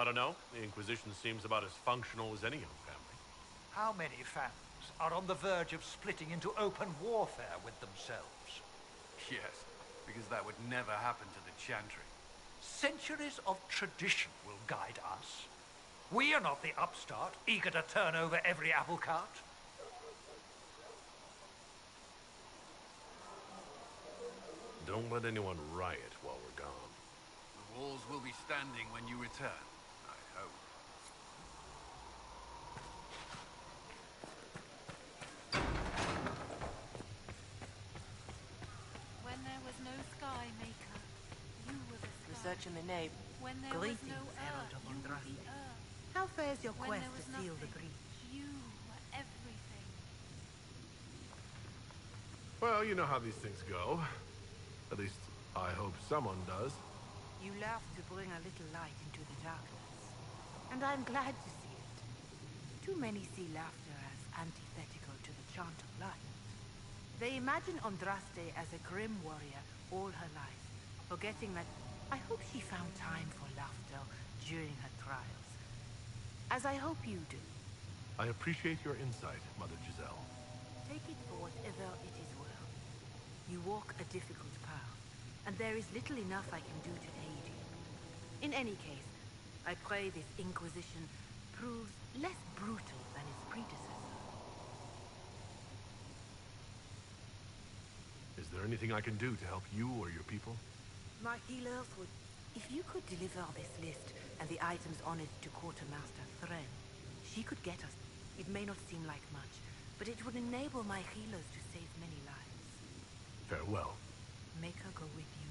don't know. The Inquisition seems about as functional as any young family. How many families are on the verge of splitting into open warfare with themselves? Yes, because that would never happen to the Chantry. Centuries of tradition will guide us. We are not the upstart, eager to turn over every apple cart. Don't let anyone riot while we're gone. The walls will be standing when you return, I hope. When there was no sky maker, you were the sky. Research in the nave. When there Greetings, was no Herald earth, of you were Andraste. the earth. How fares your When quest there to was seal the nothing, breach? you were everything. Well, you know how these things go. At least, I hope someone does. You laugh to bring a little light into the darkness. And I'm glad to see it. Too many see laughter as antithetical to the chant of light. They imagine Andraste as a grim warrior all her life, forgetting that I hope she found time for laughter during her trials. As I hope you do. I appreciate your insight, Mother Giselle. Take it for whatever it is worth. You walk a difficult path, and there is little enough I can do to aid you. In any case, I pray this Inquisition proves less brutal than its predecessor. Is there anything I can do to help you or your people? My healers would... If you could deliver this list and the items on it to Quartermaster Thren, she could get us. It may not seem like much, but it would enable my healers to save many lives. Farewell. Make her go with you.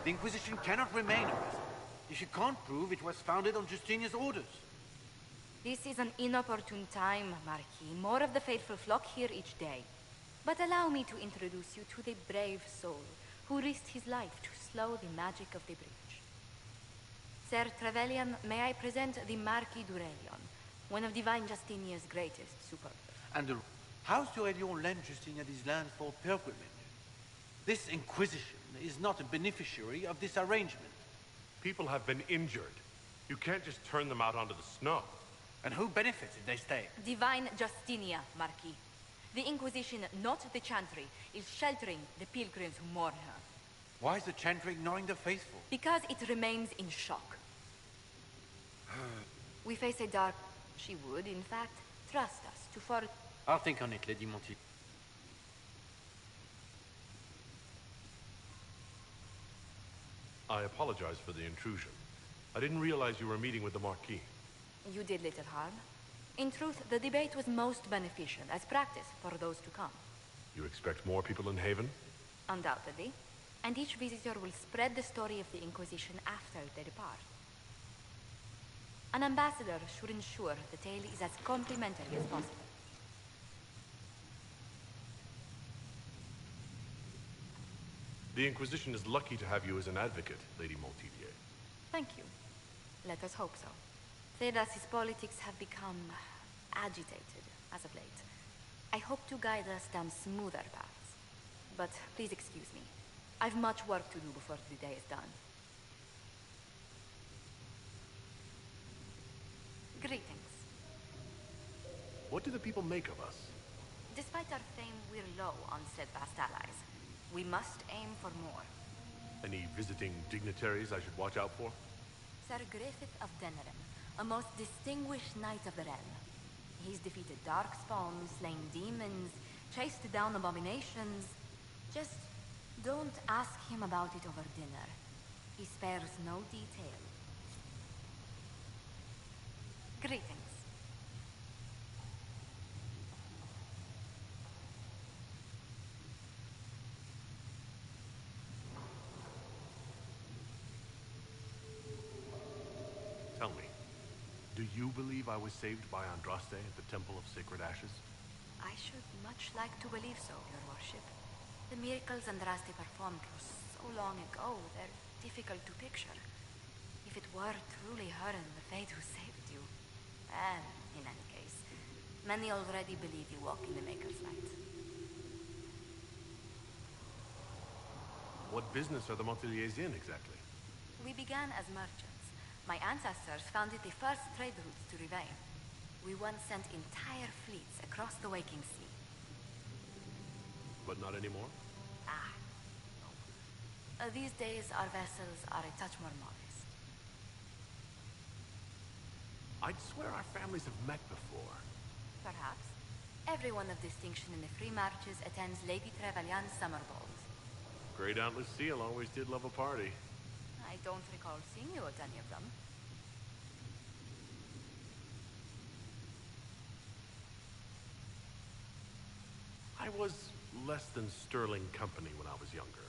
The Inquisition cannot remain oppressive if you can't prove it was founded on Justinian's orders. This is an inopportune time, Marquis. More of the faithful flock here each day. But allow me to introduce you to the brave soul who risked his life to slow the magic of the breach. Sir Trevelyan, may I present the Marquis d'Aurelion, one of Divine Justinia's greatest supporters. And the House d'Aurelion lent Justinia these lands for pilgrimage. This Inquisition is not a beneficiary of this arrangement. People have been injured. You can't just turn them out onto the snow. And who benefits if they stay? Divine Justinia, Marquis. The Inquisition, not the Chantry, is sheltering the pilgrims who mourn her. Why is the Chantry ignoring the faithful? Because it remains in shock. We face a dark... She would, in fact, trust us to for... I'll think on it, Lady Monty. I apologize for the intrusion. I didn't realize you were meeting with the Marquis. You did little harm. In truth, the debate was most beneficial as practice for those to come. You expect more people in Haven? Undoubtedly. And each visitor will spread the story of the Inquisition after they depart. An ambassador should ensure the tale is as complimentary as possible. The Inquisition is lucky to have you as an advocate, Lady Montpellier. Thank you. Let us hope so. Thedas's politics have become agitated as of late. I hope to guide us down smoother paths. But please excuse me. I've much work to do before the day is done. Greetings. What do the people make of us? Despite our fame, we're low on steadfast allies. We must aim for more. Any visiting dignitaries I should watch out for? Sir Griffith of Denerim, a most distinguished knight of the realm. He's defeated darkspawn, slain demons, chased down abominations. Just don't ask him about it over dinner. He spares no detail. Greetings. Tell me, do you believe I was saved by Andraste at the Temple of Sacred Ashes? I should much like to believe so, Your Worship. The miracles Andraste performed were so long ago, they're difficult to picture. If it were truly her and the Fate who saved you. And, in any case, many already believe you walk in the Maker's light. What business are the Monteliers in, exactly? We began as merchants. My ancestors founded the first trade routes to Rivain. We once sent entire fleets across the Waking Sea. But not anymore? Ah, no. These days, our vessels are a touch more modest. I'd swear our families have met before. Perhaps. Everyone of distinction in the Free Marches attends Lady Trevelyan's summer balls. Great Aunt Lucille always did love a party. I don't recall seeing you at any of them. I was less than sterling company when I was younger.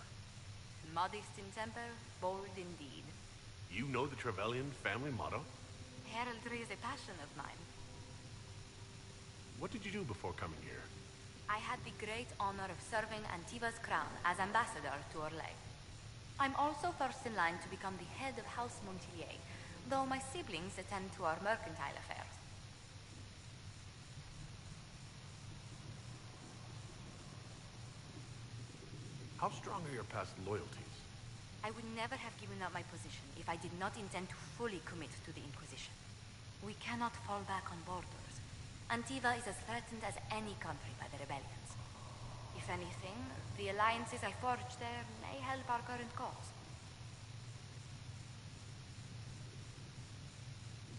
Modest in temper, bold indeed. You know the Trevelyan family motto? Heraldry is a passion of mine. What did you do before coming here? I had the great honor of serving Antiva's crown as ambassador to Orlais. I'm also first in line to become the head of House Montelier, though my siblings attend to our mercantile affairs. How strong are your past loyalties? I would never have given up my position if I did not intend to fully commit to the Inquisition. We cannot fall back on borders. Antiva is as threatened as any country by the rebellions. If anything, the alliances I forged there may help our current cause.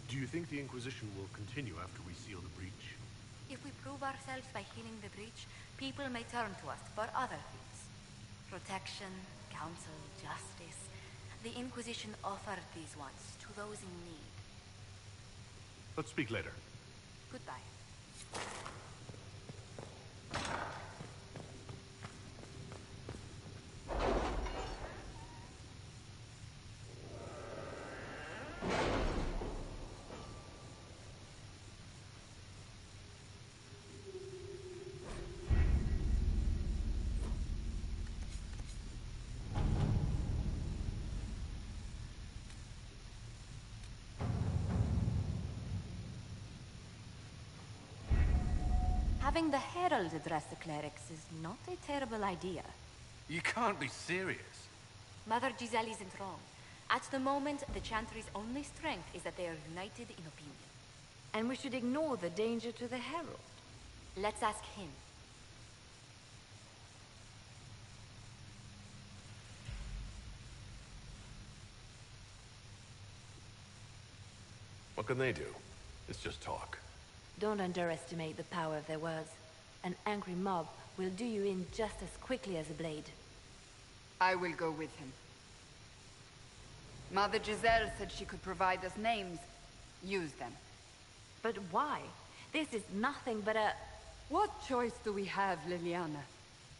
Do you think the Inquisition will continue after we seal the breach? If we prove ourselves by healing the breach, people may turn to us for other things. Protection, counsel, justice. The Inquisition offered these once to those in need. Let's speak later. Goodbye. Having the Herald address the clerics is not a terrible idea. You can't be serious. Mother Giselle isn't wrong. At the moment, the Chantry's only strength is that they are united in opinion. And we should ignore the danger to the Herald. Let's ask him. What can they do? It's just talk. Don't underestimate the power of their words. An angry mob will do you in just as quickly as a blade. I will go with him. Mother Giselle said she could provide us names. Use them. But why? This is nothing but a... What choice do we have, Liliana?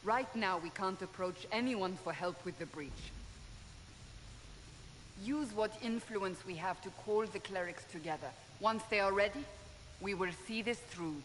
Right now, we can't approach anyone for help with the breach. Use what influence we have to call the clerics together. Once they are ready, we will see this through.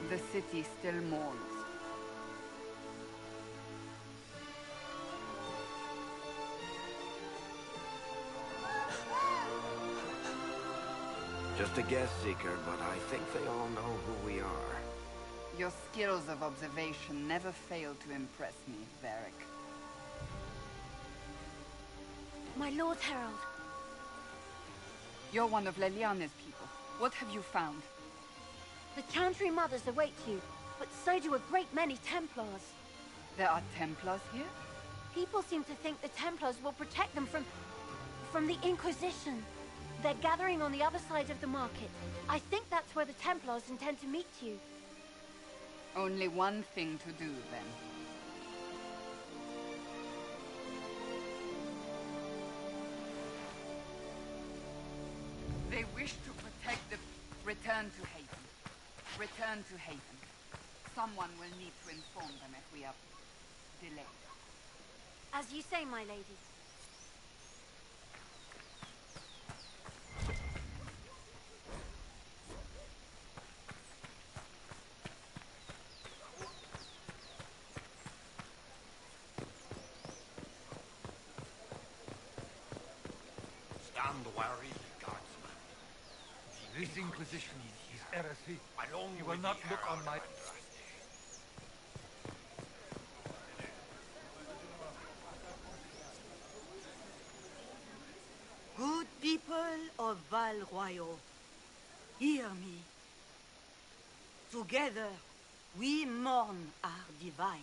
The city still mourns. Just a guess, Seeker, but I think they all know who we are. Your skills of observation never fail to impress me, Varric. My Lord Herald. You're one of Leliana's people. What have you found? The Chantry Mothers await you, but so do a great many Templars. There are Templars here? People seem to think the Templars will protect them from the Inquisition. They're gathering on the other side of the market. I think that's where the Templars intend to meet you. Only one thing to do, then. They wish to protect the... Return to Haven. Return to Haven. Someone will need to inform them if we are delayed. As you say, my lady. Stand wary, guardsman. This Inquisition is heresy. You will not look on my... Good people of Val Royal, hear me. Together, we mourn our divine.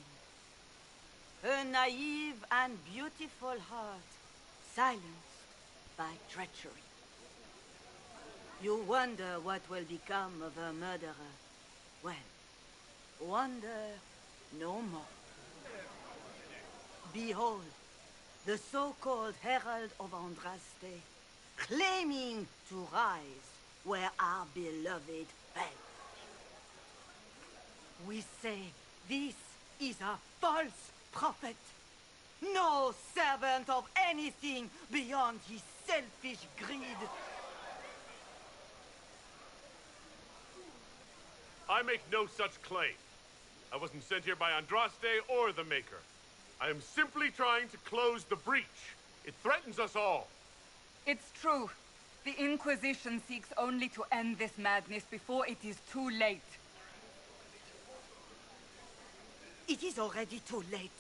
Her naive and beautiful heart, silenced by treachery. You wonder what will become of her murderer. Well, wonder no more. Behold, the so-called Herald of Andraste, claiming to rise where our beloved fell. We say this is a false prophet. No servant of anything beyond his selfish greed. I make no such claim. I wasn't sent here by Andraste or the Maker. I am simply trying to close the breach. It threatens us all. It's true. The Inquisition seeks only to end this madness before it is too late. It is already too late.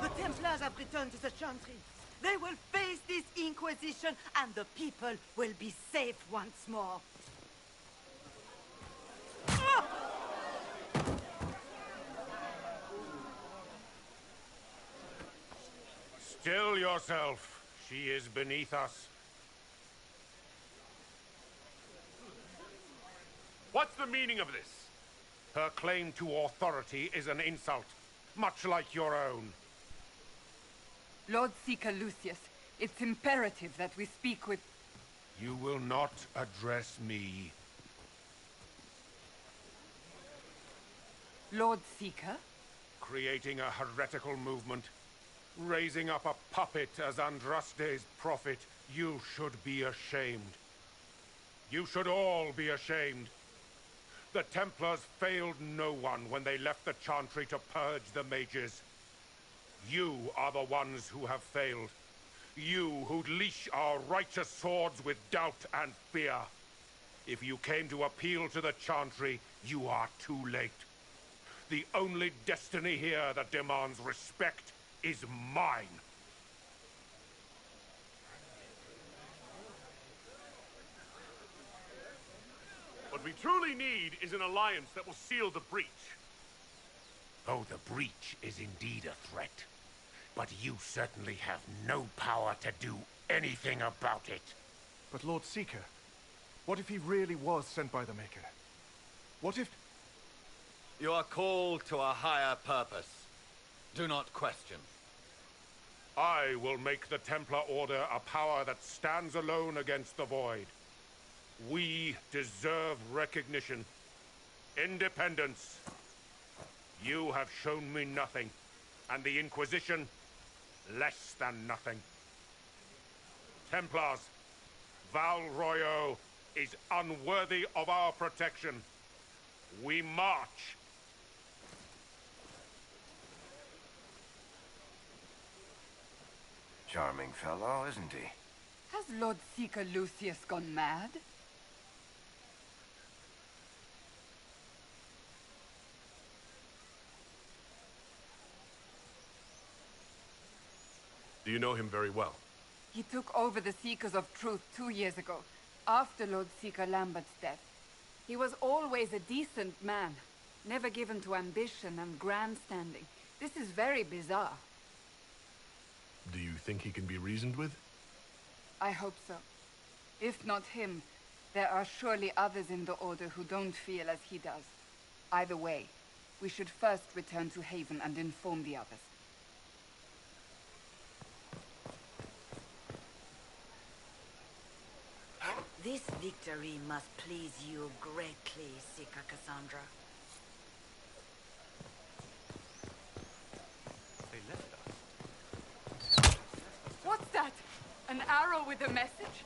The Templars have returned to the Chantry. They will face this Inquisition, and the people will be safe once more. Still yourself. She is beneath us. What's the meaning of this? Her claim to authority is an insult, much like your own. Lord Seeker Lucius, it's imperative that we speak with... You will not address me. Lord Seeker? Creating a heretical movement. Raising up a puppet as Andraste's prophet. You should be ashamed. You should all be ashamed. The Templars failed no one when they left the Chantry to purge the mages. You are the ones who have failed. You who'd leash our righteous swords with doubt and fear. If you came to appeal to the Chantry, you are too late. The only destiny here that demands respect is mine. What we truly need is an alliance that will seal the breach. Oh, the breach is indeed a threat. But you certainly have no power to do anything about it. But Lord Seeker, what if he really was sent by the Maker? What if... You are called to a higher purpose. Do not question. I will make the Templar Order a power that stands alone against the Void. We deserve recognition. Independence. You have shown me nothing, and the Inquisition, less than nothing. Templars, Val Royo, is unworthy of our protection. We march. Charming fellow, isn't he? Has Lord Seeker Lucius gone mad? Do you know him very well? He took over the Seekers of Truth 2 years ago, after Lord Seeker Lambert's death. He was always a decent man, never given to ambition and grandstanding. This is very bizarre. Do you think he can be reasoned with? I hope so. If not him, there are surely others in the Order who don't feel as he does. Either way, we should first return to Haven and inform the others. This victory must please you greatly, Seeker Cassandra. They left us. What's that? An arrow with a message?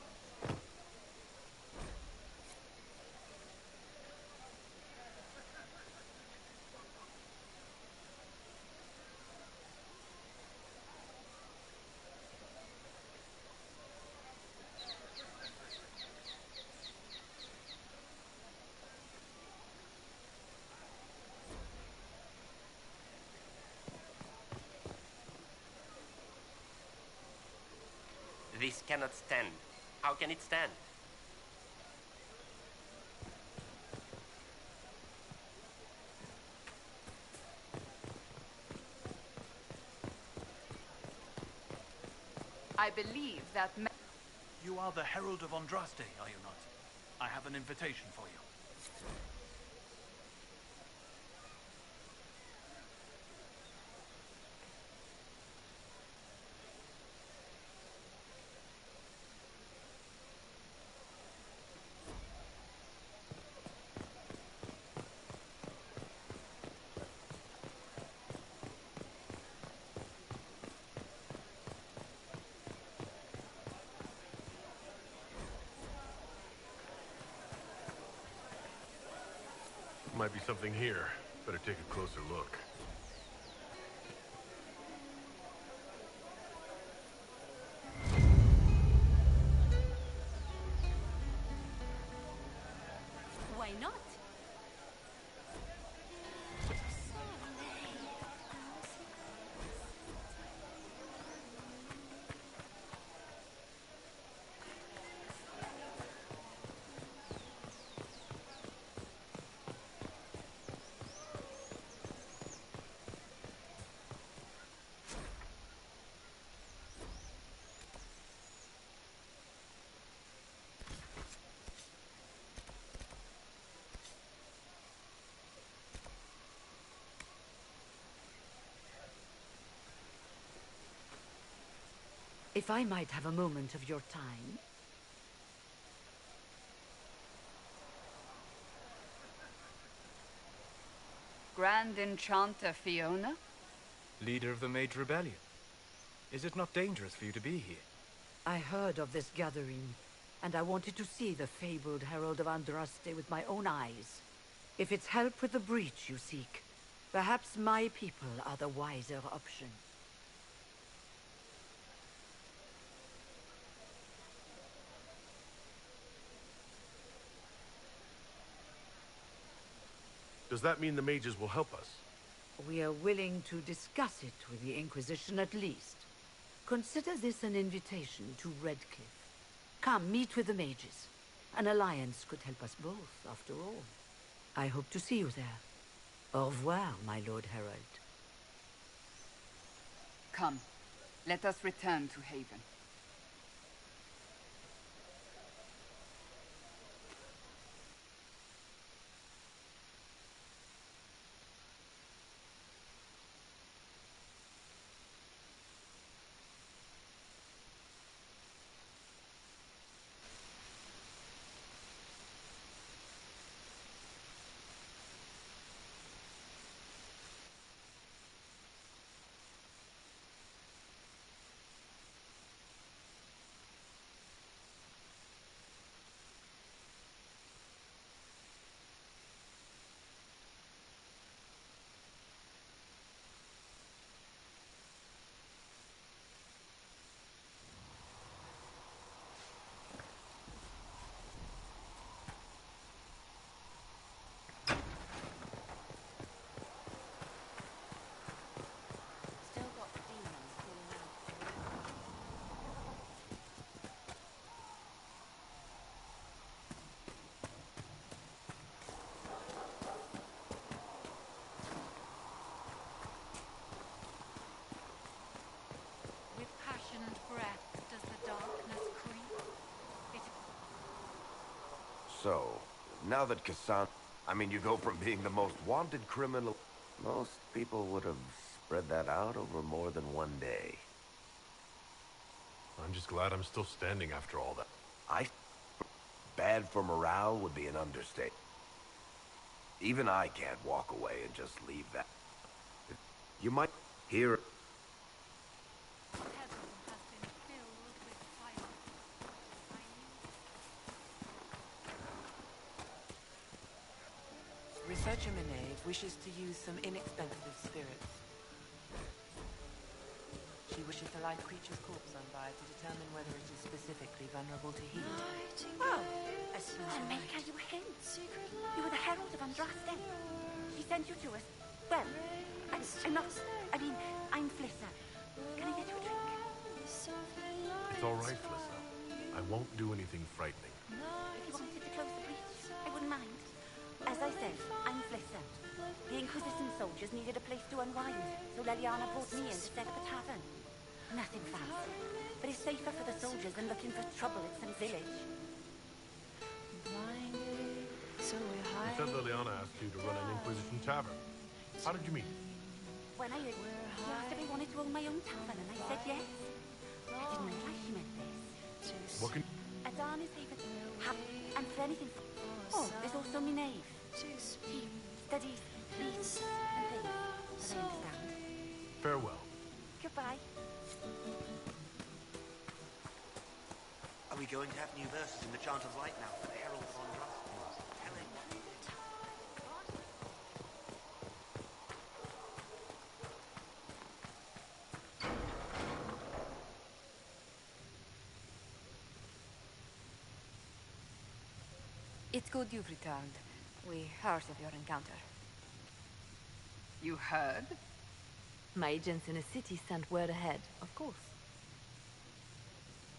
This cannot stand. How can it stand? I believe that... You are the Herald of Andraste, are you not? I have an invitation for you. Might be something here. Better take a closer look. Why not? If I might have a moment of your time. Grand Enchanter Fiona? Leader of the Mage Rebellion. Is it not dangerous for you to be here? I heard of this gathering, and I wanted to see the fabled Herald of Andraste with my own eyes. If it's help with the breach you seek, perhaps my people are the wiser option. Does that mean the mages will help us? We are willing to discuss it with the Inquisition at least. Consider this an invitation to Redcliffe. Come, meet with the mages. An alliance could help us both, after all. I hope to see you there. Au revoir, my Lord Herald. Come, let us return to Haven. So, now that I mean, you go from being the most wanted criminal... Most people would have spread that out over more than one day. I'm just glad I'm still standing after all that. Bad for morale would be an understatement. Even I can't walk away and just leave that. You might hear... Researcher Minave wishes to use some inexpensive spirits. She wishes to light creature's corpse on fire to determine whether it is specifically vulnerable to heat. Oh, Maker, you were him. You were the Herald of Andraste. She sent you to us. Well, I'm not... I mean, I'm Flissa. Can I get you a drink? It's all right, Flissa. I won't do anything frightening. If you wanted to close the breach, I wouldn't mind. As I said, I'm Flissa. The Inquisition soldiers needed a place to unwind, so Leliana brought me in to set up a tavern. Nothing fancy, but it's safer for the soldiers than looking for trouble at some village. You said Liliana asked you to run an Inquisition tavern. How did you meet? When I asked if I wanted to own my own tavern, and I said yes. I didn't realize she meant this. What can... Adan is even... and for anything... Oh, there's also Minave. She studies beasts and things, as I understand. Farewell. Goodbye. Are we going to have new verses in the Chant of Light now for the Herald of Andraste? It's good you've returned. We heard of your encounter. You heard? My agents in the city sent word ahead, of course.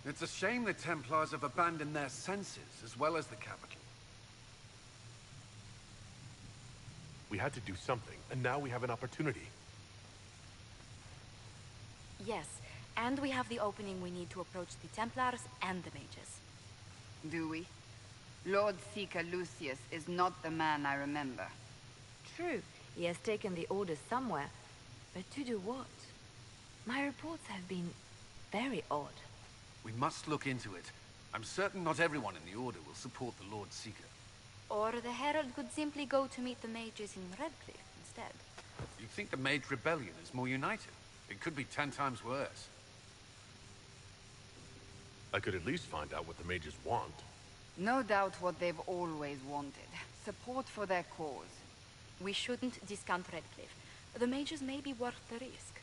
It's a shame the Templars have abandoned their senses, as well as the capital. We had to do something, and now we have an opportunity. Yes, and we have the opening we need to approach the Templars and the mages. Do we? Lord Seeker Lucius is not the man I remember. True, he has taken the orders somewhere, but to do what? My reports have been very odd. We must look into it. I'm certain not everyone in the Order will support the Lord Seeker. Or the Herald could simply go to meet the mages in Redcliffe instead. You think the Mage Rebellion is more united? It could be 10 times worse. I could at least find out what the mages want. No doubt what they've always wanted. Support for their cause. We shouldn't discount Redcliffe. The mages may be worth the risk.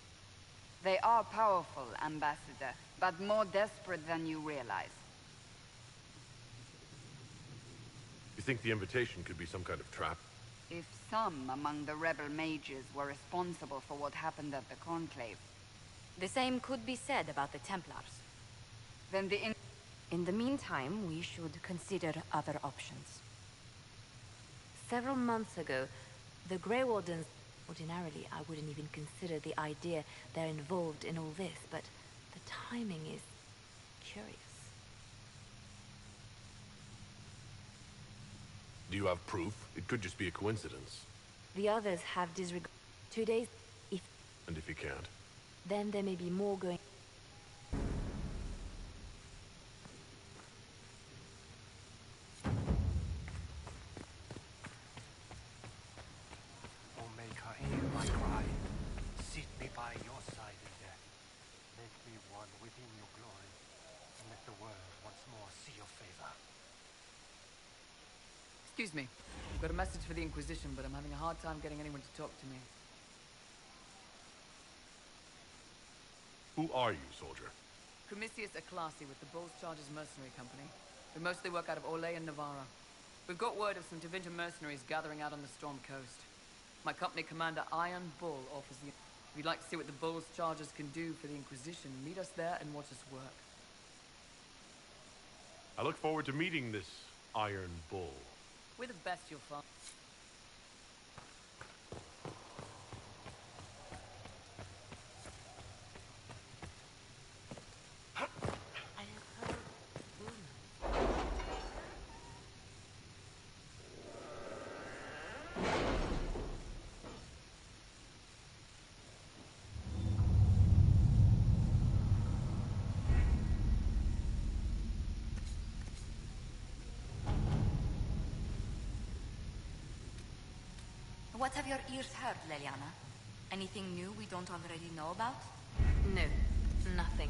They are powerful, Ambassador, but more desperate than you realize. You think the invitation could be some kind of trap? If some among the rebel mages were responsible for what happened at the Conclave... The same could be said about the Templars. Then In the meantime, we should consider other options. Several months ago, the Grey Wardens... Ordinarily, I wouldn't even consider the idea they're involved in all this, but the timing is curious. Do you have proof? It could just be a coincidence. The others have disregarded 2 days. And if you can't? Then there may be more going... Oh, Maker, hear my cry. Seat me by your side in death. Make me one within your glory, and let the world once more see your favor. Excuse me. I've got a message for the Inquisition, but I'm having a hard time getting anyone to talk to me. Who are you, soldier? Comisius Aclasi with the Bulls Chargers Mercenary Company. We mostly work out of Olay and Navarra. We've got word of some Tevinter mercenaries gathering out on the Storm Coast. My company commander, Iron Bull, offers the... If you'd like to see what the Bulls Chargers can do for the Inquisition, meet us there and watch us work. I look forward to meeting this Iron Bull. We're the best you'll find. What have your ears heard, Leliana? Anything new we don't already know about? No, nothing.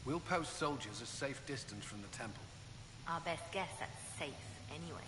We'll post soldiers a safe distance from the temple. Our best guess at safe, anyway.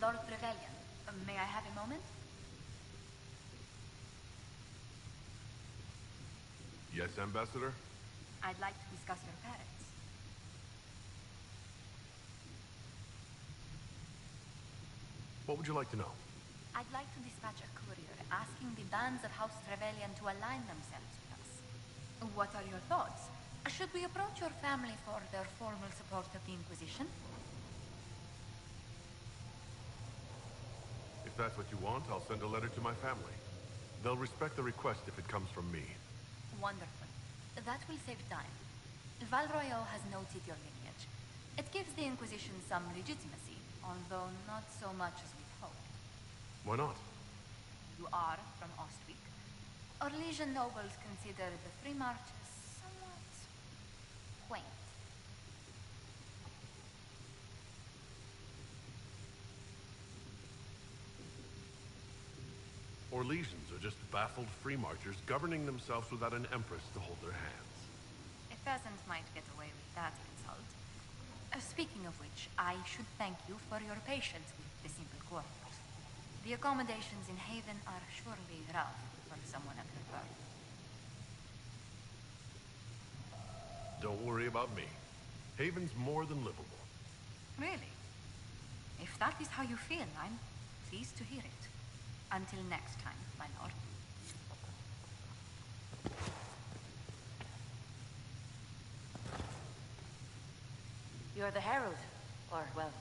Lord Trevelyan, may I have a moment? Yes, Ambassador? I'd like to discuss your parents. What would you like to know? I'd like to dispatch a courier asking the bands of House Trevelyan to align themselves with us. What are your thoughts? Should we approach your family for their formal support of the Inquisition? If that's what you want, I'll send a letter to my family. They'll respect the request if it comes from me. Wonderful. That will save time. Valroyo has noted your lineage. It gives the Inquisition some legitimacy, although not so much as we'd hoped. Why not? You are from Ostwick. Orlesian nobles consider the Free Marches somewhat quaint. Orlesians are just baffled free marchers governing themselves without an empress to hold their hands. A pheasant might get away with that insult. Speaking of which, I should thank you for your patience with the simple quarters. The accommodations in Haven are surely rough for someone of your birth. Don't worry about me. Haven's more than livable. Really? If that is how you feel, I'm pleased to hear it. Until next time, my lord. You're the Herald. Or, well,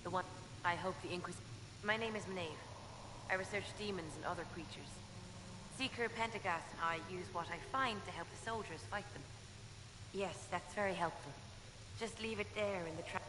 the one... I hope the Inquisition... My name is Maeve. I research demons and other creatures. Seeker Pentagast and I use what I find to help the soldiers fight them. Yes, that's very helpful. Just leave it there in the trap.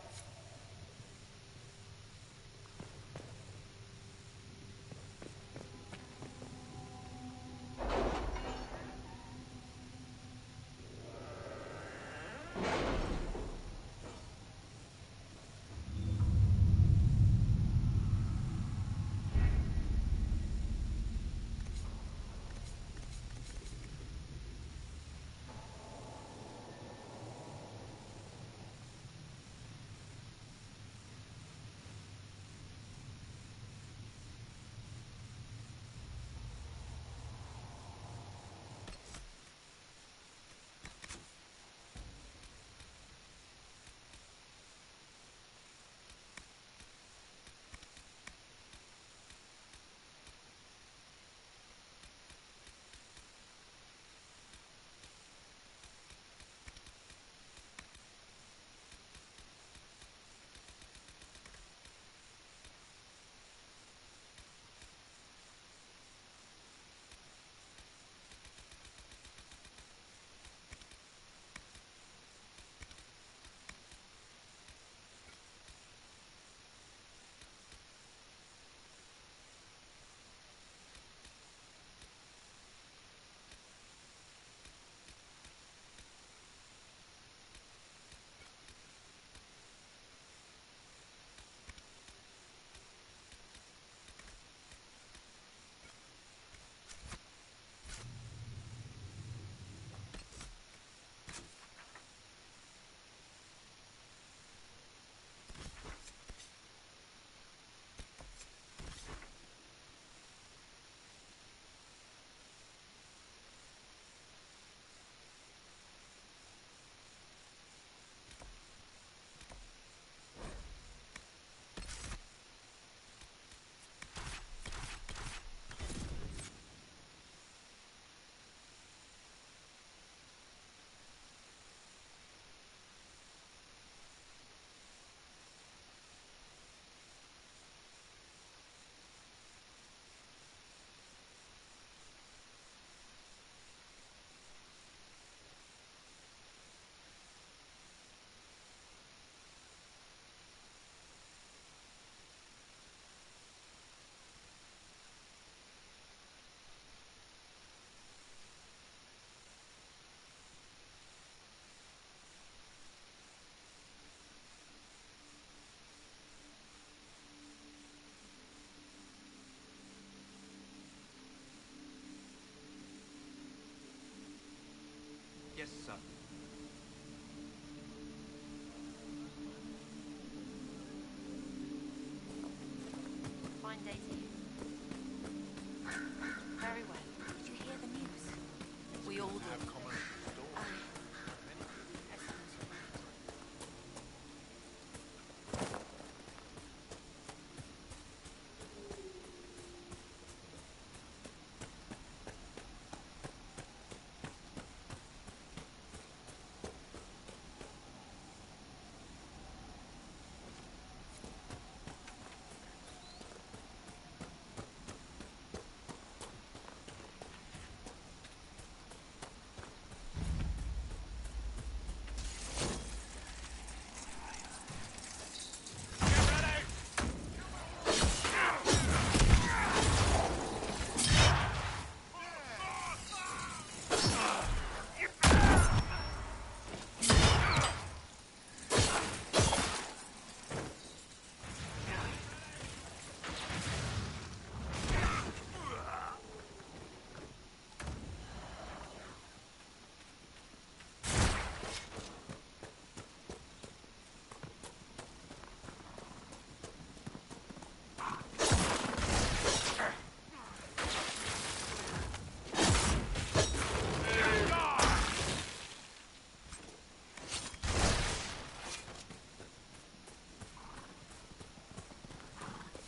Yes, sir. Fine day to you. Very well. Did you hear the news? We all did.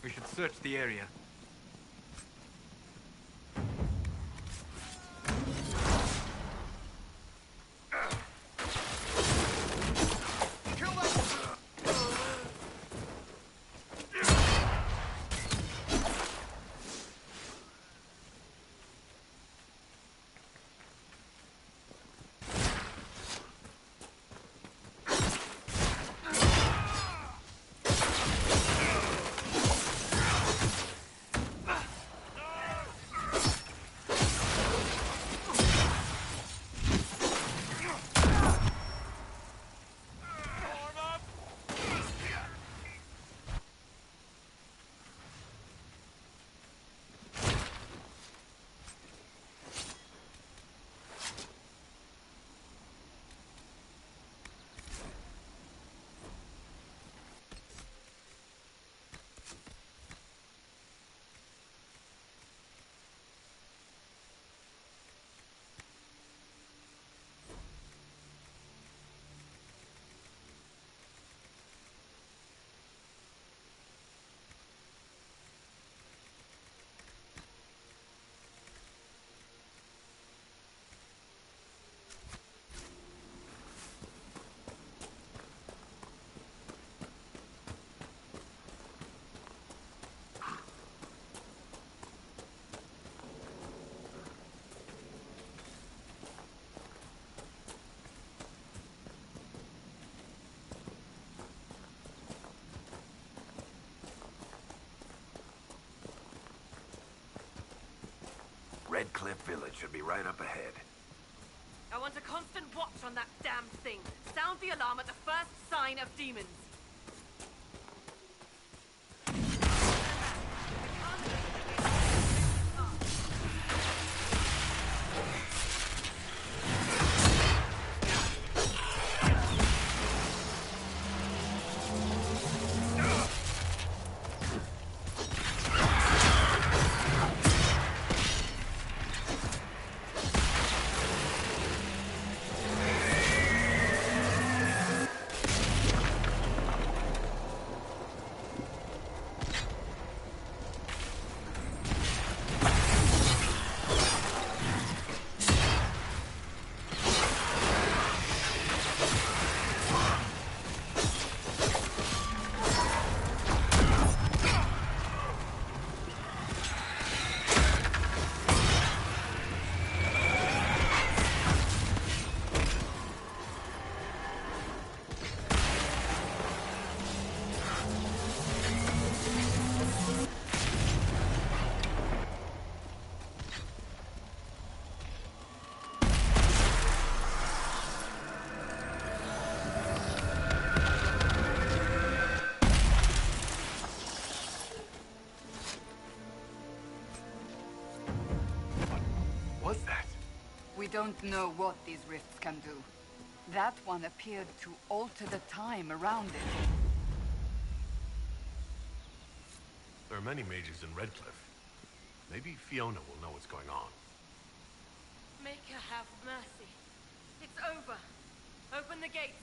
We should search the area. Red Cliff Village should be right up ahead. I want a constant watch on that damn thing. Sound the alarm at the first sign of demons. We don't know what these rifts can do. That one appeared to alter the time around it. There are many mages in Redcliffe. Maybe Fiona will know what's going on. Make her have mercy. It's over. Open the gates.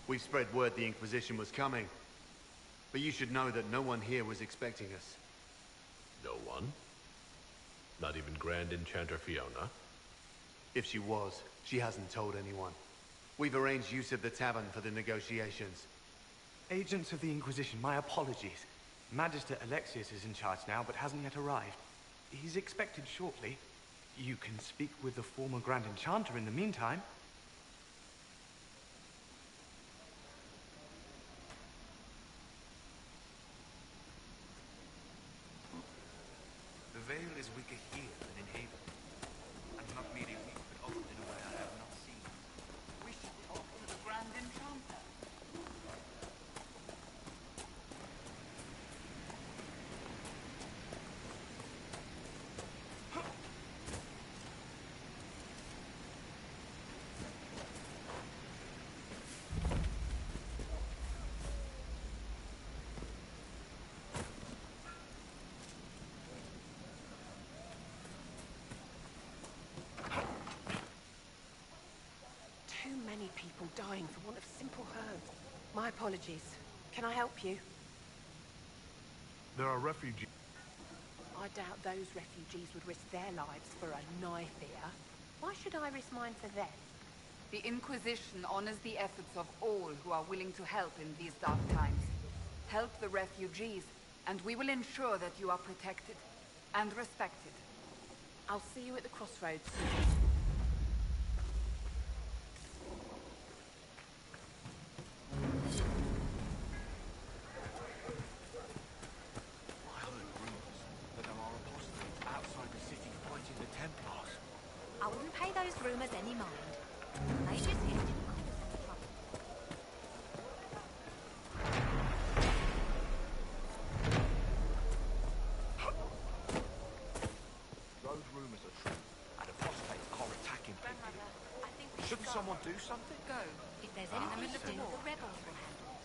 We spread word the Inquisition was coming. But you should know that no one here was expecting us. No one? Not even Grand Enchanter Fiona? If she was, she hasn't told anyone. We've arranged use of the tavern for the negotiations. Agents of the Inquisition, my apologies. Magister Alexius is in charge now, but hasn't yet arrived. He's expected shortly. You can speak with the former Grand Enchanter in the meantime. The veil is weaker here than in Haven. And not merely weak, but often in a way I have not seen. We should talk to the Grand Enchanter. dying for want of simple herbs. My apologies. Can I help you? There are refugees. I doubt those refugees would risk their lives for a knife here. Why should I risk mine for them? The Inquisition honors the efforts of all who are willing to help in these dark times. Help the refugees, and we will ensure that you are protected and respected. I'll see you at the crossroads. I heard rumors that there are apostates outside the city fighting the Templars. I wouldn't pay those rumors any mind. They just here didn't want us any trouble. Those rumors are true, and apostates are attacking people. I think we Shouldn't someone do something? go. If there's anything to do, the rebels will handle it.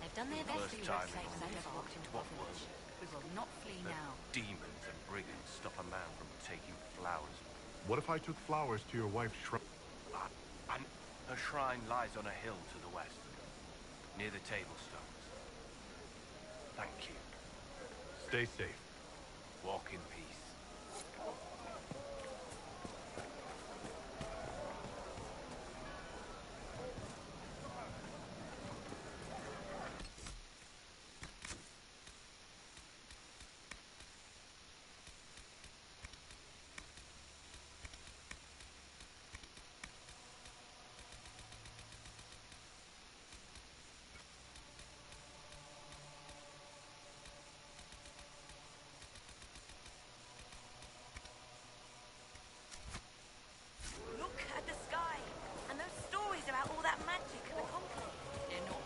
They've done their best First for you time safe in and my they've walked into our village. We will not flee now. Demons and brigands stop a man from taking flowers. What if I took flowers to your wife's shrine? And her shrine lies on a hill to the west, near the table stones. Thank you. Stay safe. Walk in peace. Look at the sky! And those stories about all that magic and the conclave. They're not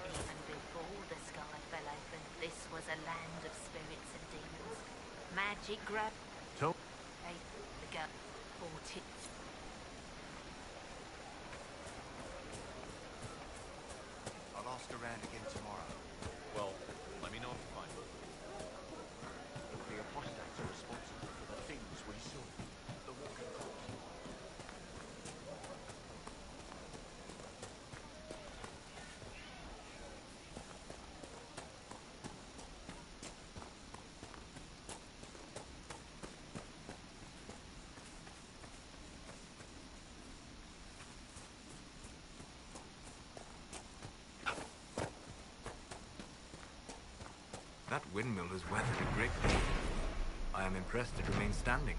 Even before the sky fell open, this was a land of spirits and demons. Magic grab. Tell Hey, the gun. 40. I'll ask around again tomorrow. Well, let me know if you find them. The apostates are responsible for the things we saw. The walking corpse. That windmill has weathered a great deal. I am impressed it remains standing.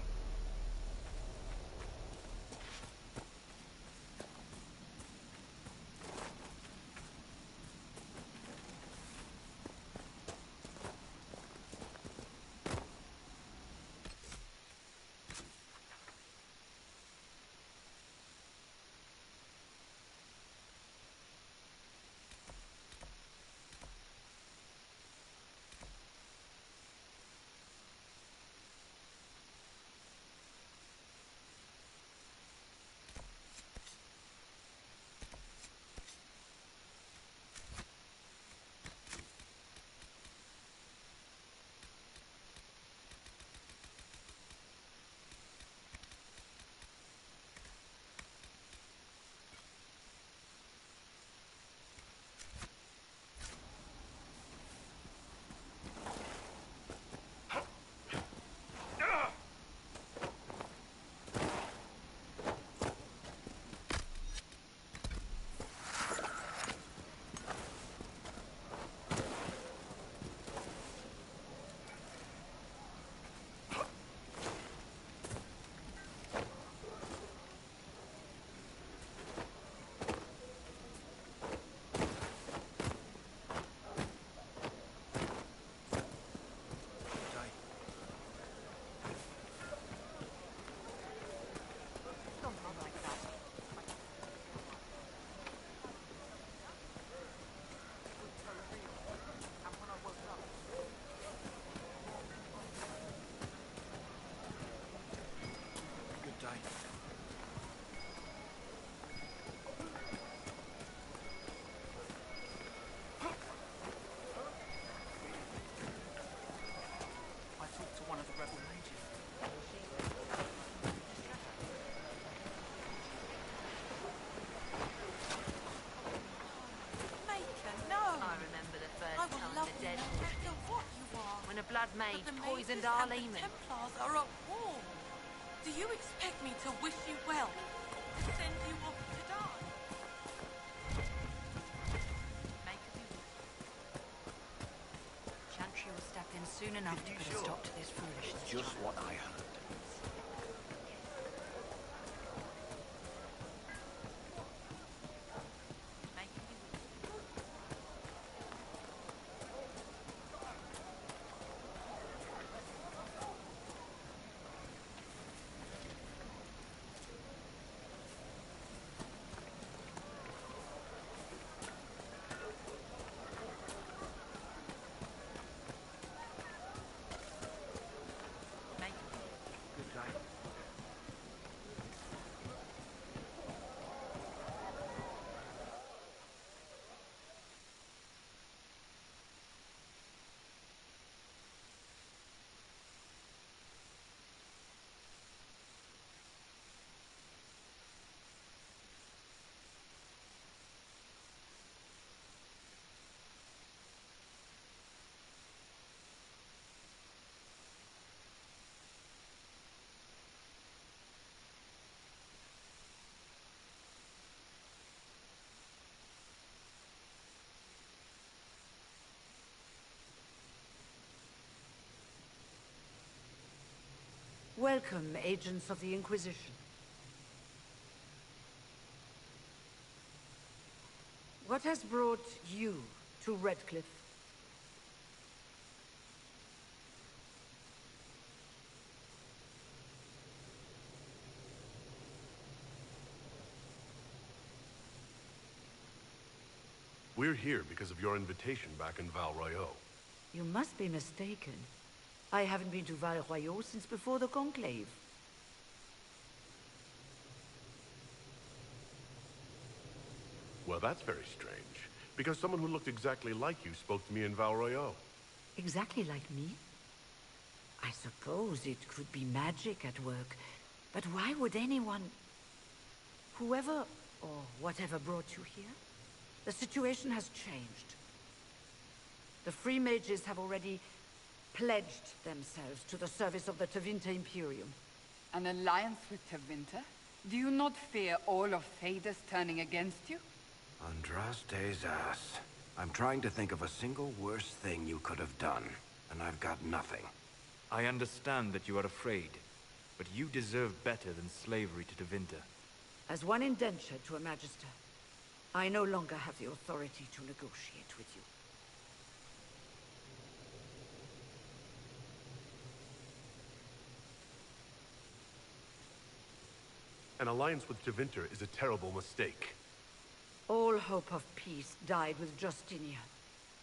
blood mage But the poisoned mages our and the laymen. Templars are at war. Do you expect me to wish you well? To send you off to die? Make of you. Chantry will step in soon enough to put a stop to this foolishness. Just what I heard. Welcome, agents of the Inquisition. What has brought you to Redcliffe? We're here because of your invitation back in Val Royeaux. You must be mistaken. I haven't been to Val Royeaux since before the Conclave. Well, that's very strange. Because someone who looked exactly like you spoke to me in Val Royeaux. Exactly like me? I suppose it could be magic at work, but why would anyone... Whoever or whatever brought you here? The situation has changed. The Free Mages have already pledged themselves to the service of the Tevinter Imperium. An alliance with Tevinter? Do you not fear all of Thedas turning against you? Andraste's ass. I'm trying to think of a single worse thing you could have done, and I've got nothing. I understand that you are afraid, but you deserve better than slavery to Tevinter. As one indentured to a Magister, I no longer have the authority to negotiate with you. An alliance with Tevinter is a terrible mistake. All hope of peace died with Justinian.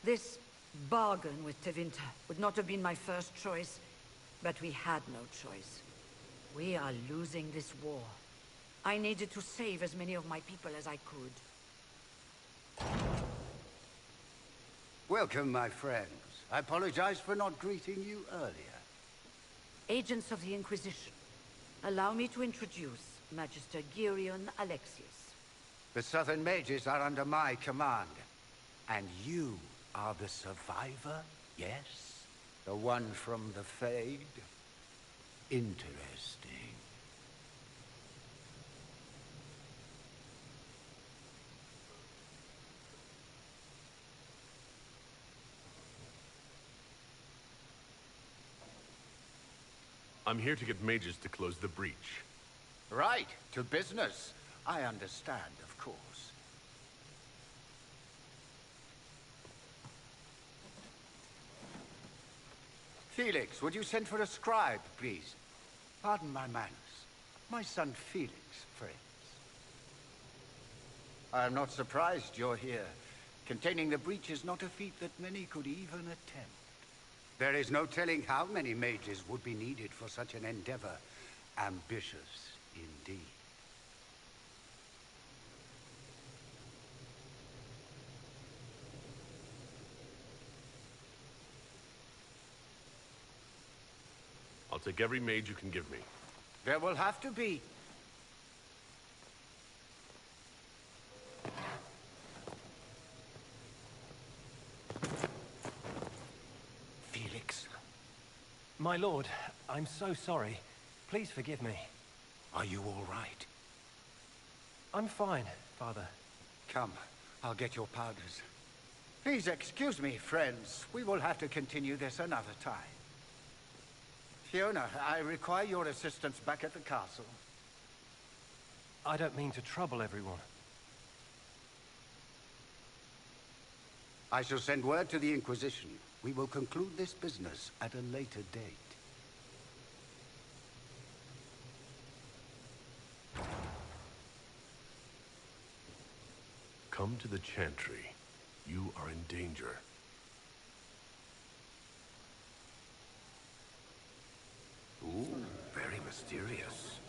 This bargain with Tevinter would not have been my first choice, but we had no choice. We are losing this war. I needed to save as many of my people as I could. Welcome, my friends. I apologize for not greeting you earlier. Agents of the Inquisition, allow me to introduce Magister Girion Alexius. The Southern Mages are under my command. And you are the survivor, yes? The one from the Fade? Interesting. I'm here to get mages to close the breach. Right, to business. I understand, of course. Felix, would you send for a scribe, please? Pardon my manners. My son Felix, friends. I am not surprised you're here. Containing the breach is not a feat that many could even attempt. There is no telling how many mages would be needed for such an endeavor. Ambitious, indeed. I'll take every mage you can give me. There will have to be. Felix, My lord, I'm so sorry. Please forgive me. Are you all right? I'm fine, Father. Come, I'll get your powders. Please excuse me, friends. We will have to continue this another time. Fiona, I require your assistance back at the castle. I don't mean to trouble everyone. I shall send word to the Inquisition. We will conclude this business at a later date. Come to the Chantry. You are in danger. Ooh, very mysterious.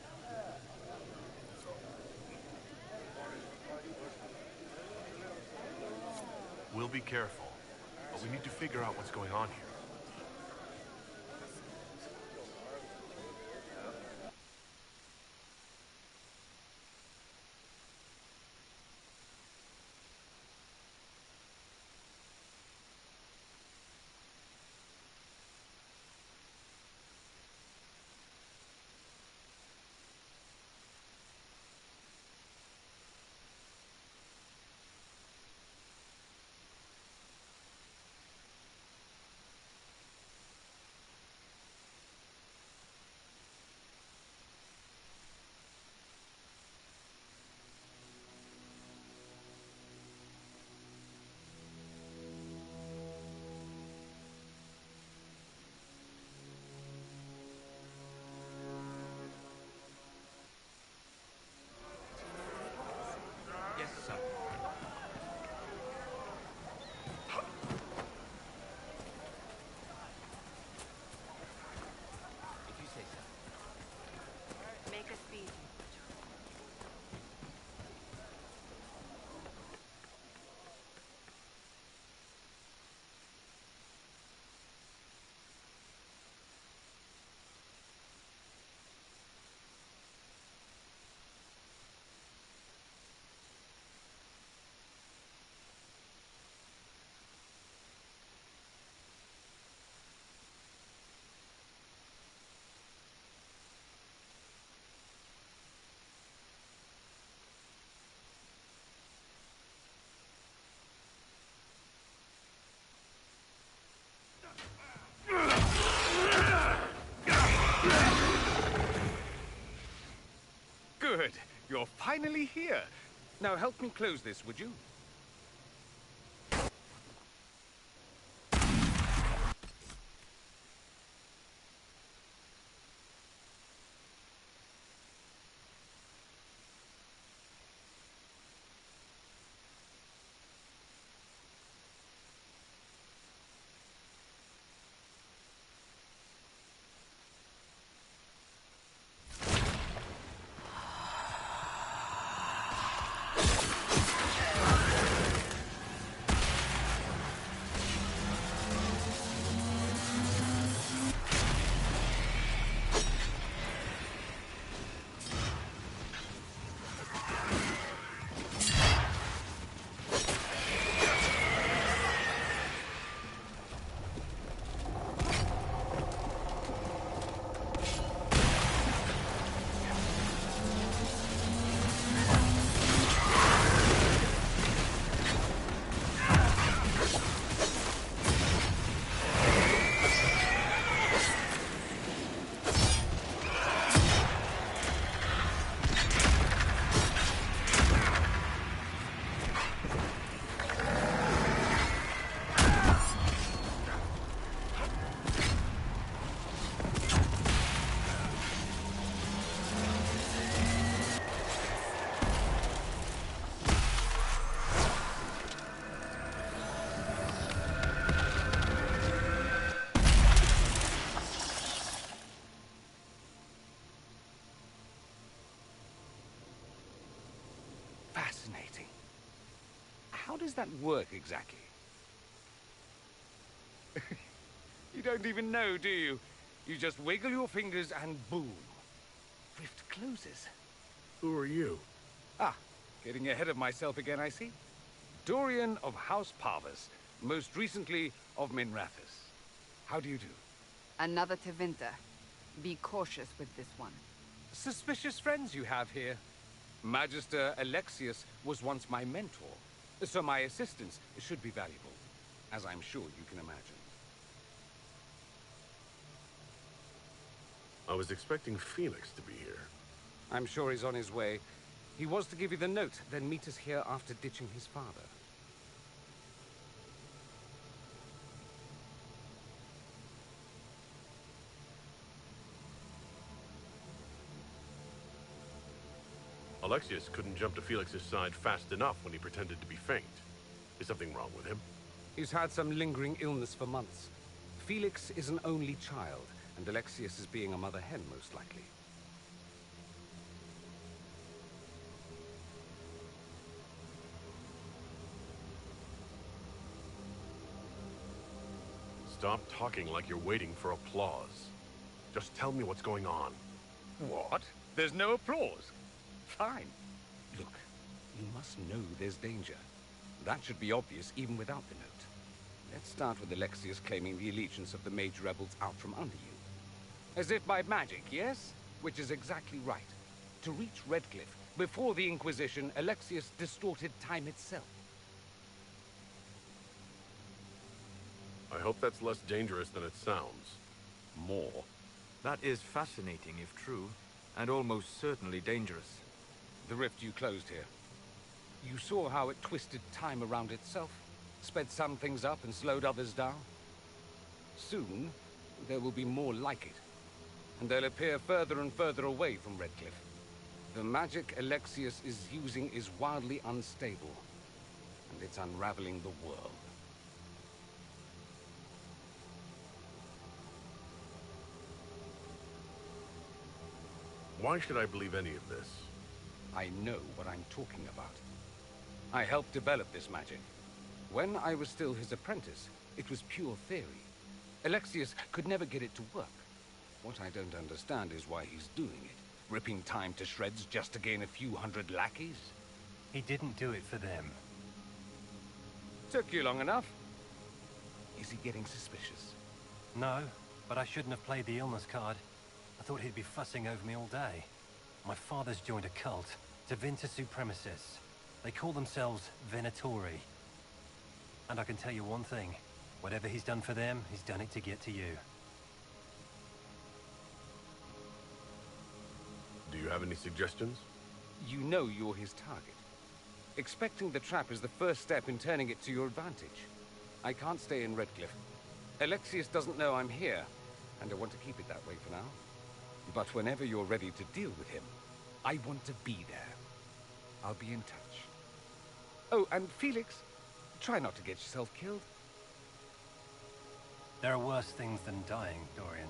We'll be careful, but we need to figure out what's going on here. Yes, sir. If you say so. Make a speed. Good. You're finally here. Now help me close this, would you? Fascinating. How does that work exactly? You don't even know, do you? You just wiggle your fingers and boom. Rift closes. Who are you? Ah, getting ahead of myself again, I see. Dorian of House Parvus, most recently of Minrathous. How do you do? Another Tevinter. Be cautious with this one. Suspicious friends you have here. Magister Alexius was once my mentor, so my assistance should be valuable, as I'm sure you can imagine. I was expecting Felix to be here. I'm sure he's on his way. He was to give you the note, then meet us here after ditching his father. Alexius couldn't jump to Felix's side fast enough when he pretended to be faint. Is something wrong with him? He's had some lingering illness for months. Felix is an only child, and Alexius is being a mother hen, most likely. Stop talking like you're waiting for applause. Just tell me what's going on. What? There's no applause? Fine. Look, you must know there's danger. That should be obvious even without the note. Let's start with Alexius claiming the allegiance of the mage rebels out from under you. As if by magic, yes? Which is exactly right. To reach Redcliffe, before the Inquisition, Alexius distorted time itself. I hope that's less dangerous than it sounds. More. That is fascinating if true, and almost certainly dangerous. The rift you closed here. You saw how it twisted time around itself, sped some things up and slowed others down. Soon, there will be more like it, and they'll appear further and further away from Redcliffe. The magic Alexius is using is wildly unstable, and it's unraveling the world. Why should I believe any of this? I know what I'm talking about. I helped develop this magic. When I was still his apprentice, it was pure theory. Alexius could never get it to work. What I don't understand is why he's doing it. Ripping time to shreds just to gain a few hundred lackeys? He didn't do it for them. Took you long enough. Is he getting suspicious? No, but I shouldn't have played the illness card. I thought he'd be fussing over me all day. My father's joined a cult, Tevinter Supremacists. They call themselves Venatori. And I can tell you one thing. Whatever he's done for them, he's done it to get to you. Do you have any suggestions? You know you're his target. Expecting the trap is the first step in turning it to your advantage. I can't stay in Redcliffe. Alexius doesn't know I'm here, and I want to keep it that way for now. But whenever you're ready to deal with him, I want to be there. I'll be in touch. Oh, and Felix, try not to get yourself killed. There are worse things than dying, Dorian.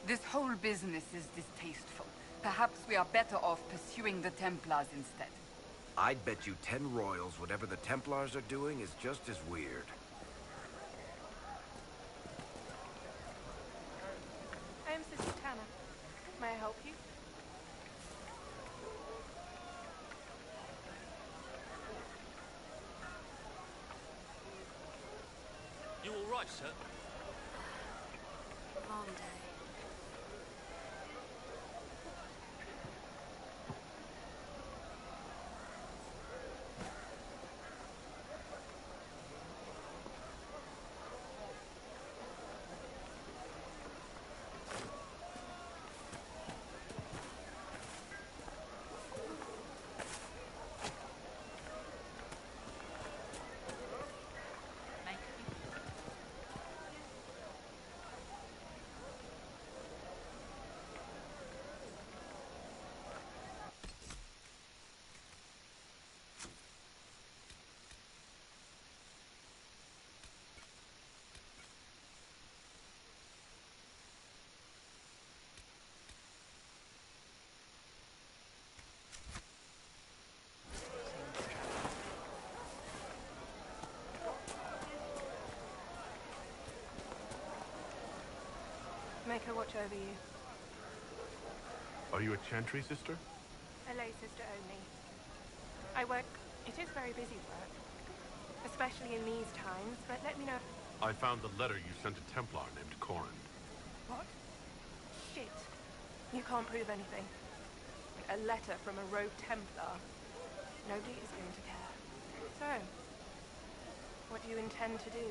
This whole business is distasteful. Perhaps we are better off pursuing the Templars instead. I'd bet you 10 royals whatever the Templars are doing is just as weird. I am Sister Tana. May I help you? You all right, sir? Long day. make her watch over you. Are you a chantry sister? A lay sister only. I work... It is very busy work. Especially in these times, but let me know... I found the letter you sent a Templar named Corin. What? Shit. You can't prove anything. A letter from a rogue Templar. Nobody is going to care. So, what do you intend to do?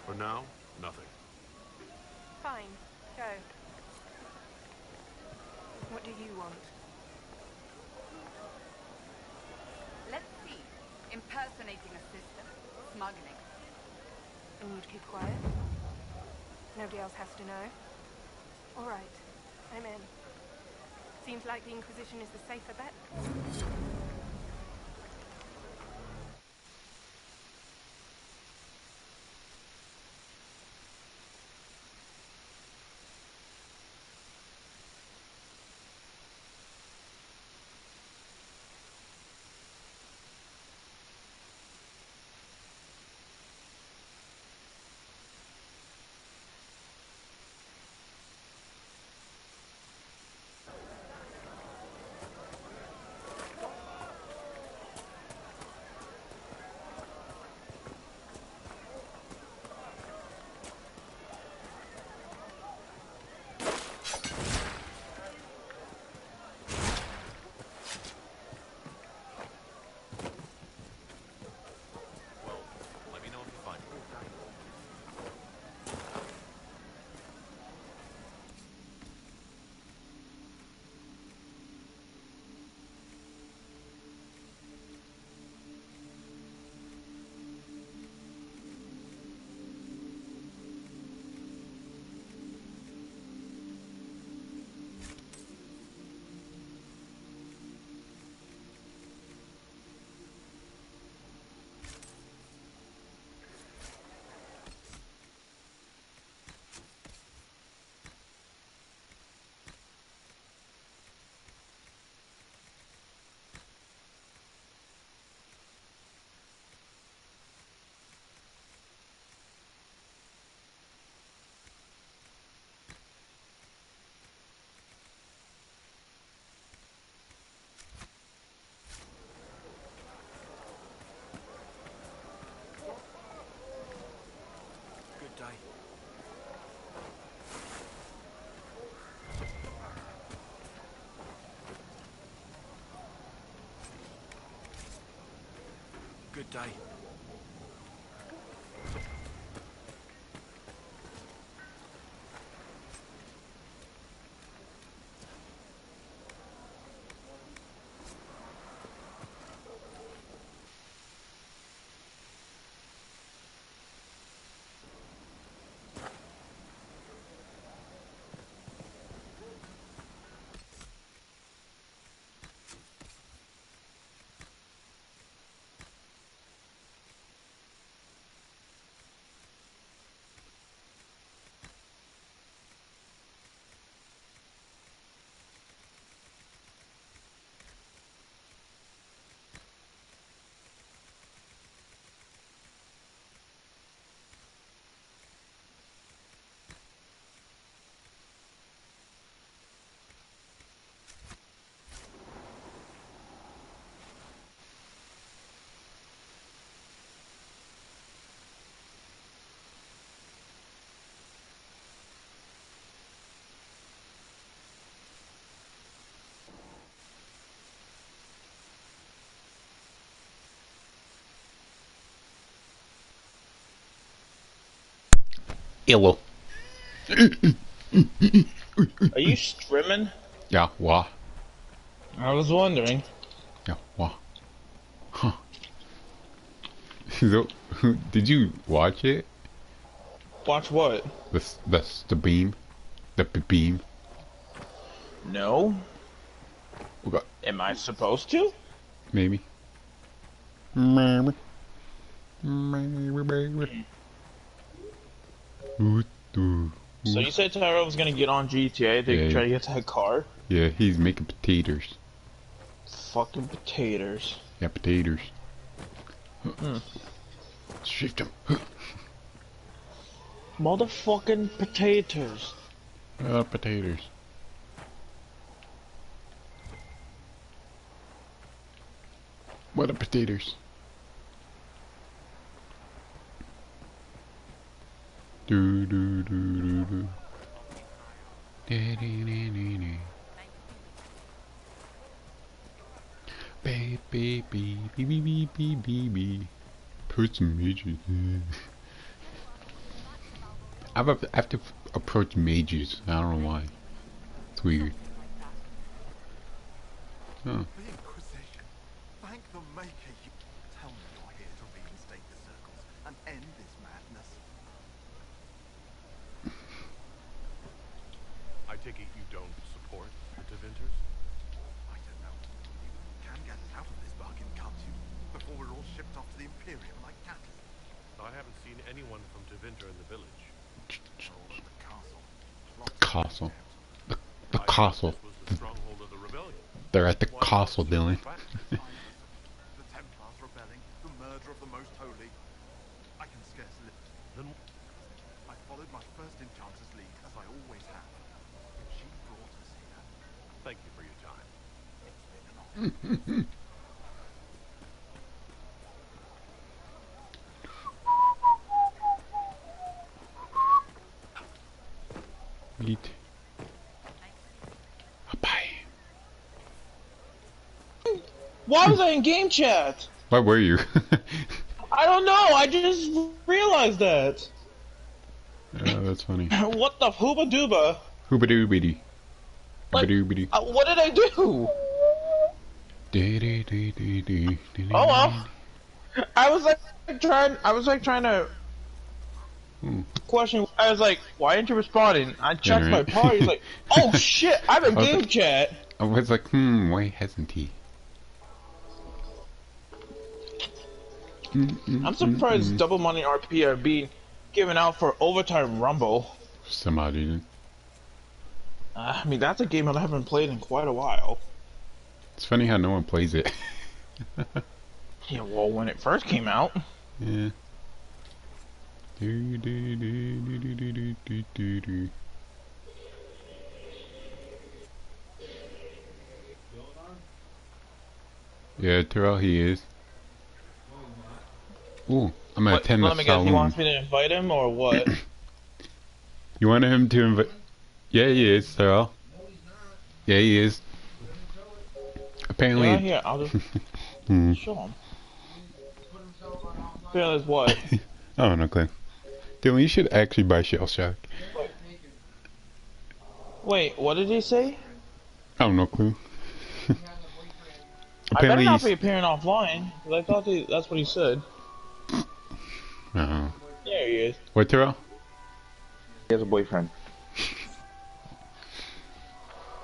For now, nothing. Fine. Go. What do you want? Let's see. Impersonating a sister. Smuggling. And you'd keep quiet? Nobody else has to know? All right. I'm in. Seems like the Inquisition is the safer bet. Good day. Illo. Are you streaming? Yeah, why? I was wondering. Yeah, why? Huh. So, did you watch it? Watch what? The beam. The beam. No. Okay. Am I supposed to? Maybe. So you said Tyrell was gonna get on GTA to try to get that car? Yeah, he's making potatoes. Fucking potatoes. Yeah, potatoes. Shift him. Motherfucking potatoes. Potatoes. What are potatoes? Do do do do do. Baby, baby. Put some mages. I have to approach mages. I don't know why. It's weird. Huh. The Inquisition. Thank the Maker you... Tell me you're here to reinstate the circles and end this madness. I take it you don't support the Devinters? I don't know. You can get us out of this bargain, can't you? Before we're all shipped off to the Imperium like cattle. I haven't seen anyone from Devinter in the village. All at the castle. Castle. The castle. The stronghold of the rebellion. They're at the castle, Dylan. The Templars rebelling, the murder of the Most Holy. I can scarcely... Then I followed my first enchanter's lead, as I always have. She brought us here. thank you for your time. It's been an honor. Eat. Bye. Why was I in game chat? Where were you? I don't know. I just realized that. That's funny. What the hooba dooba? Hooba doobity. Like, what did I do? Oh well. I was like trying to question. I was like, why aren't you responding? I checked my party. He's like, oh shit, I'm in game chat. I was like, why hasn't he? I'm surprised double money RP are being given out for overtime rumble. Somebody did. I mean, that's a game I haven't played in quite a while. It's funny how no one plays it. Yeah, well, when it first came out. Yeah. Yeah, Terrell, he is. Ooh, I'm gonna attend the Let me guess, saloon. he wants me to invite him or what? You wanted him to invite? Yeah, he is, Terrell. Yeah, he is. Apparently. Yeah, I'll just show him. Apparently, it's what? Oh, no clue. Dylan, you should actually buy Shell Shock. Wait, what did he say? Oh, no clue. I better not be appearing offline, because I thought that's what he said. Uh-huh. There he is. What, Terrell? He has a boyfriend.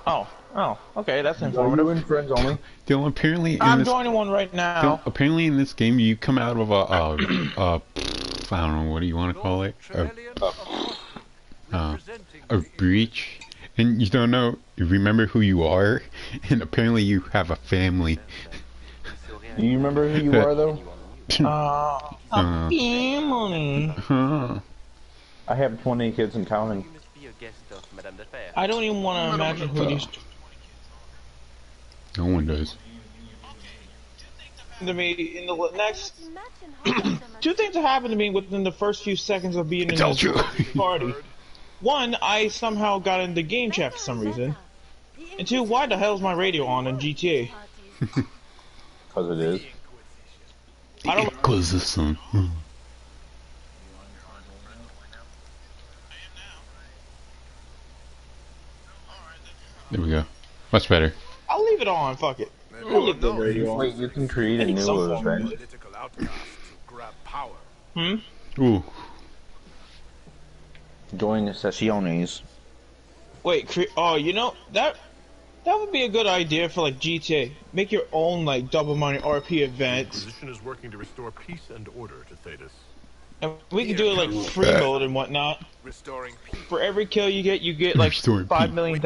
Oh, okay, that's informative. Are you in friends only? Dylan, apparently in I'm this, joining one right now. Dylan, apparently in this game you come out of I don't know, what do you want to call it? A breach, and you don't know, you remember who you are, and apparently you have a family. Do you remember who you are, though? A family. I have 20 kids and counting. I don't even want to imagine who these. No one does. To me, in the next two things that happened to me within the first few seconds of being in this party. One, I somehow got into game chat for some reason, and two, why the hell is my radio on in GTA? Because it is. I don't. Inquisition. There we go. Much better. I'll leave it on. Fuck it. I'll leave the radio on. Wait, you can create a new event. Ooh. Join the sessiones. Wait, oh, you know that would be a good idea for like GTA. Make your own like double money RP event. The Inquisition is working to restore peace and order to Thetis. And we can do it like free mode and whatnot. For every kill you get like $5 million.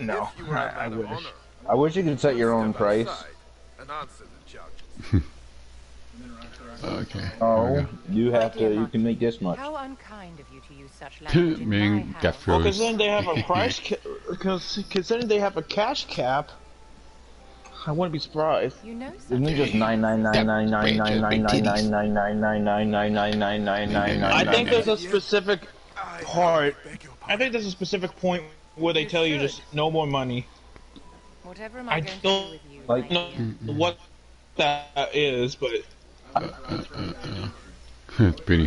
No, I wish. I wish you could set your own price. Okay. Oh, you have to. You can make this much. How unkind of you to use such language in my Man, got house. Well, froze. because then they have a price. Considering they have a cash cap, I wouldn't be surprised. You know Isn't it just 99999999999999999999999999999999999999999999999999999999999999999999999999999999999999999999999999999999999999999999999999999999999999999999999999999999999999999999999999999999999999999999999999999999999999999999999999999999999999999999999999999999999999999999999999999999999999999999999999999999999999999999999999999999999999999999999999999999999999999999999999999999999999999999999999999999999999999999999999999999999999999999999999999999999999999999999999999999999 I think there's a specific part. I think they just tell you just no more money. Whatever am I I going to do don't with you? Like, know what that is, but It's pretty